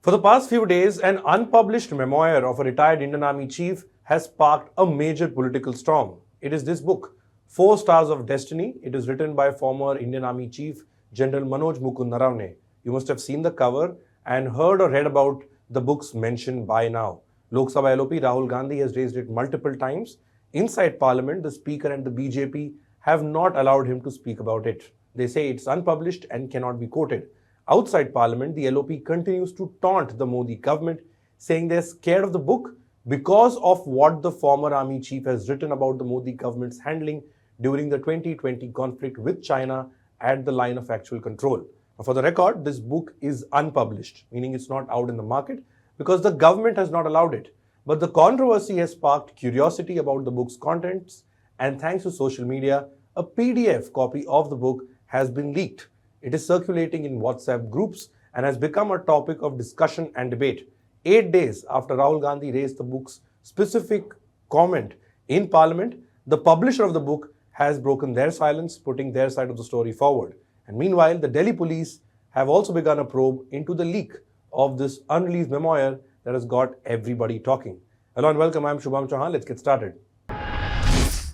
For the past few days, an unpublished memoir of a retired Indian Army chief has sparked a major political storm. It is this book, Four Stars of Destiny. It is written by former Indian Army Chief General Manoj Naravane. You must have seen the cover and heard or read about the book's mention by now. Lok Sabha LOP Rahul Gandhi has raised it multiple times. Inside Parliament, the Speaker and the BJP have not allowed him to speak about it. They say it's unpublished and cannot be quoted. Outside Parliament, the LOP continues to taunt the Modi government, saying they're scared of the book because of what the former army chief has written about the Modi government's handling during the 2020 conflict with China at the line of actual control. Now, for the record, this book is unpublished, meaning it's not out in the market because the government has not allowed it. But the controversy has sparked curiosity about the book's contents, and thanks to social media, a PDF copy of the book has been leaked. It is circulating in WhatsApp groups and has become a topic of discussion and debate. 8 days after Rahul Gandhi raised the book's specific comment in Parliament, the publisher of the book has broken their silence, putting their side of the story forward. And meanwhile, the Delhi police have also begun a probe into the leak of this unreleased memoir that has got everybody talking. Hello and welcome, I'm Shubham Chauhan. Let's get started.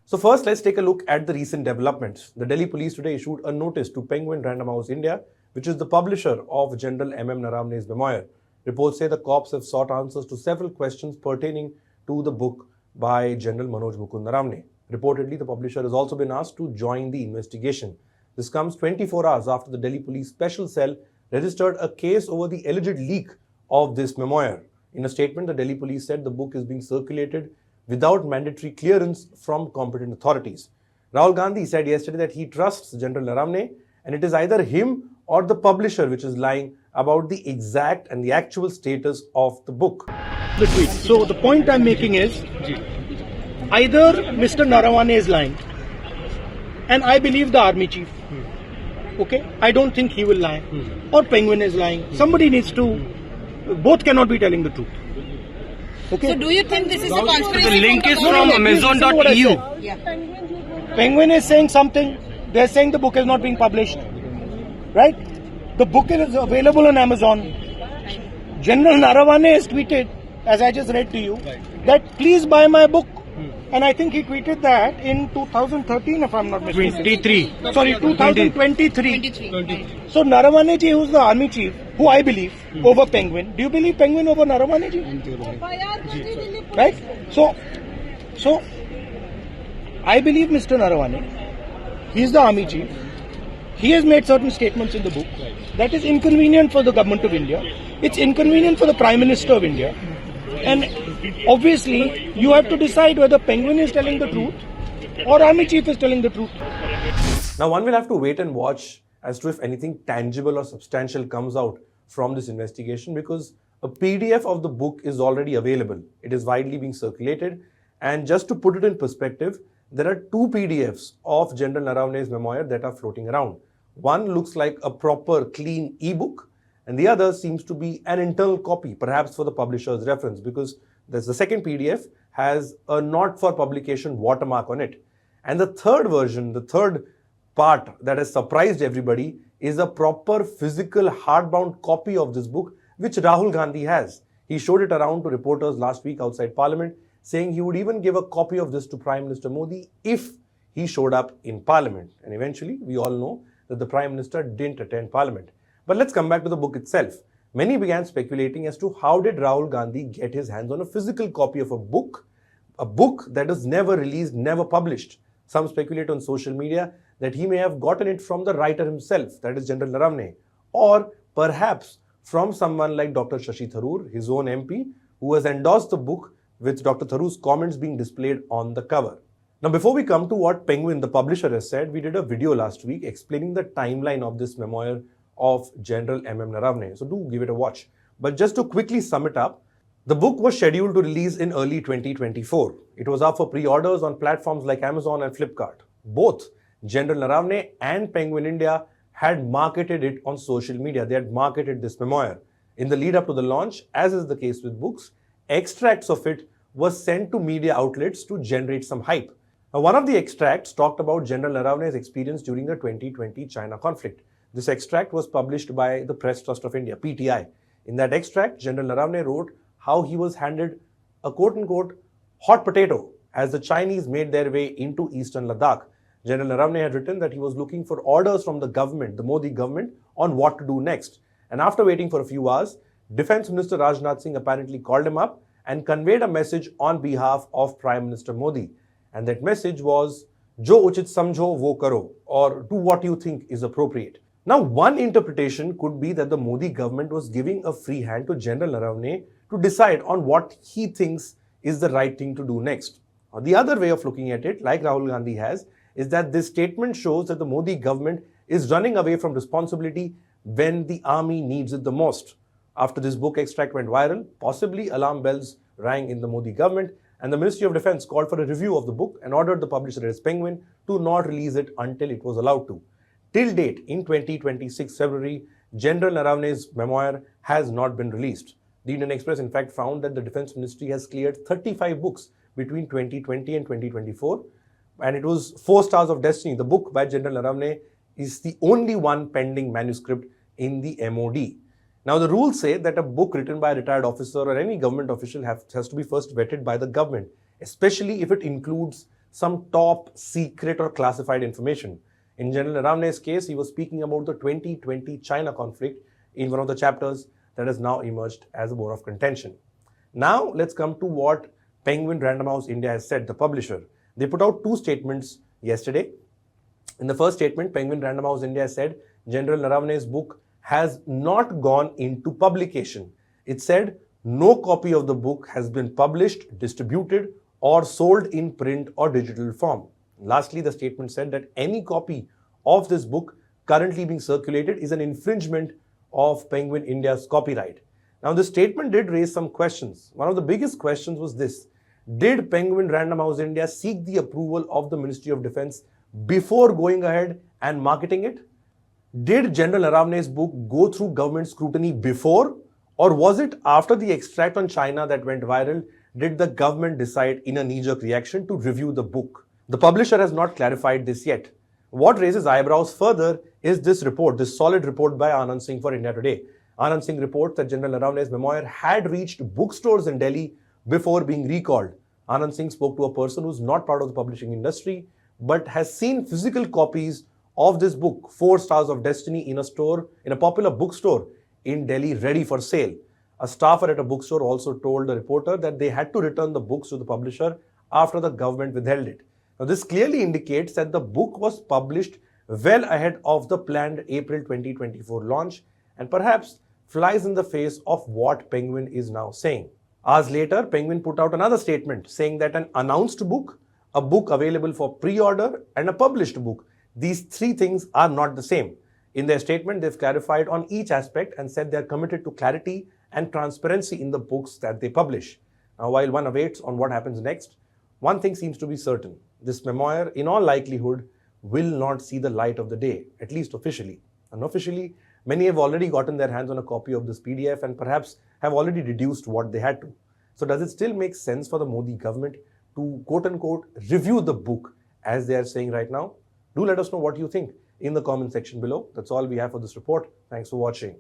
So first, let's take a look at the recent developments. The Delhi police today issued a notice to Penguin Random House India, which is the publisher of General Naravane's memoir. Reports say the cops have sought answers to several questions pertaining to the book by General Manoj Naravane. Reportedly, the publisher has also been asked to join the investigation. This comes 24 hours after the Delhi police special cell registered a case over the alleged leak of this memoir. In a statement, the Delhi police said the book is being circulated without mandatory clearance from competent authorities. Rahul Gandhi said yesterday that he trusts General Naravane, and it is either him or the publisher which is lying about the exact and the actual status of the book. The tweet. So the point I'm making is, either Mr. Naravane is lying, and I believe the army chief. Okay, I don't think he will lie, or Penguin is lying. Somebody needs to. Both cannot be telling the truth. Okay. So do you think this is a conspiracy? The link is from Amazon.eu. Yeah. Penguin is saying something. They're saying the book is not being published. Right? The book is available on Amazon. General Naravane has tweeted, as I just read to you, that please buy my book. And I think he tweeted that in 2013, if I'm not mistaken. 2023. So Naravane ji, who's the army chief, who I believe, over Penguin. Do you believe Penguin over Naravane ji? Right? So I believe Mr. Naravane. He's the army chief. He has made certain statements in the book that is inconvenient for the government of India. It's inconvenient for the Prime Minister of India. And obviously, you have to decide whether Penguin is telling the truth or Army Chief is telling the truth. Now, one will have to wait and watch as to if anything tangible or substantial comes out from this investigation, because a PDF of the book is already available. It is widely being circulated. And just to put it in perspective, there are two PDFs of General Naravane's memoir that are floating around. One looks like a proper, clean ebook, and the other seems to be an internal copy, perhaps for the publisher's reference, because the second PDF has a not for publication watermark on it. And the third version, the third part that has surprised everybody, is a proper physical hardbound copy of this book, which Rahul Gandhi has. He showed it around to reporters last week outside Parliament, saying he would even give a copy of this to Prime Minister Modi if he showed up in Parliament. And eventually, we all know that the Prime Minister didn't attend Parliament. But let's come back to the book itself. Many began speculating as to how did Rahul Gandhi get his hands on a physical copy of a book that is never released, never published. Some speculate on social media that he may have gotten it from the writer himself, that is General Naravane, or perhaps from someone like Dr. Shashi Tharoor, his own MP, who has endorsed the book with Dr. Tharoor's comments being displayed on the cover. Now, before we come to what Penguin, the publisher, has said, we did a video last week explaining the timeline of this memoir of General Naravane. So do give it a watch. But just to quickly sum it up, the book was scheduled to release in early 2024. It was up for pre-orders on platforms like Amazon and Flipkart. Both General Naravane and Penguin India had marketed it on social media. They had marketed this memoir. In the lead up to the launch, as is the case with books, extracts of it were sent to media outlets to generate some hype. Now, one of the extracts talked about General Naravane's experience during the 2020 China conflict. This extract was published by the Press Trust of India, PTI. In that extract, General Naravane wrote how he was handed a quote-unquote hot potato as the Chinese made their way into eastern Ladakh. General Naravane had written that he was looking for orders from the government, the Modi government, on what to do next. And after waiting for a few hours, Defense Minister Rajnath Singh apparently called him up and conveyed a message on behalf of Prime Minister Modi. And that message was, "Jo uchit samjho wo karo," or do what you think is appropriate. Now, one interpretation could be that the Modi government was giving a free hand to General Naravane to decide on what he thinks is the right thing to do next. Or the other way of looking at it, like Rahul Gandhi has, is that this statement shows that the Modi government is running away from responsibility when the army needs it the most. After this book extract went viral, possibly alarm bells rang in the Modi government, and the Ministry of Defense called for a review of the book and ordered the publisher, as Penguin, to not release it until it was allowed to. Till date, in 2026 February, General Naravane's memoir has not been released. The Indian Express, in fact, found that the Defense Ministry has cleared 35 books between 2020 and 2024, and it was 4 Stars of Destiny. The book by General Naravane is the only one pending manuscript in the MOD. Now, the rules say that a book written by a retired officer or any government official has to be first vetted by the government, especially if it includes some top secret or classified information. In General Naravane's case, he was speaking about the 2020 China conflict in one of the chapters that has now emerged as a bone of contention. Now, let's come to what Penguin Random House India has said, the publisher. They put out 2 statements yesterday. In the first statement, Penguin Random House India said General Naravane's book has not gone into publication. It said no copy of the book has been published, distributed, or sold in print or digital form. Lastly, the statement said that any copy of this book currently being circulated is an infringement of Penguin India's copyright. Now, this statement did raise some questions. One of the biggest questions was this: did Penguin Random House India seek the approval of the Ministry of Defense before going ahead and marketing it? Did General Naravane's book go through government scrutiny before, or was it after the extract on China that went viral, did the government decide in a knee-jerk reaction to review the book? The publisher has not clarified this yet. What raises eyebrows further is this report, this solid report by Anand Singh for India Today. Anand Singh reports that General Naravane's memoir had reached bookstores in Delhi before being recalled. Anand Singh spoke to a person who's not part of the publishing industry, but has seen physical copies of this book, 4 Stars of Destiny, in a popular bookstore in Delhi, ready for sale. A staffer at a bookstore also told the reporter that they had to return the books to the publisher after the government withheld it. Now, this clearly indicates that the book was published well ahead of the planned April 2024 launch, and perhaps flies in the face of what Penguin is now saying. Hours later, Penguin put out another statement saying that an announced book, a book available for pre-order, and a published book, these 3 things are not the same. In their statement, they've clarified on each aspect and said they're committed to clarity and transparency in the books that they publish. Now, while one awaits on what happens next, one thing seems to be certain. This memoir, in all likelihood, will not see the light of the day, at least officially. Unofficially, many have already gotten their hands on a copy of this PDF and perhaps have already deduced what they had to. So does it still make sense for the Modi government to quote-unquote review the book as they are saying right now? Do let us know what you think in the comment section below. That's all we have for this report. Thanks for watching.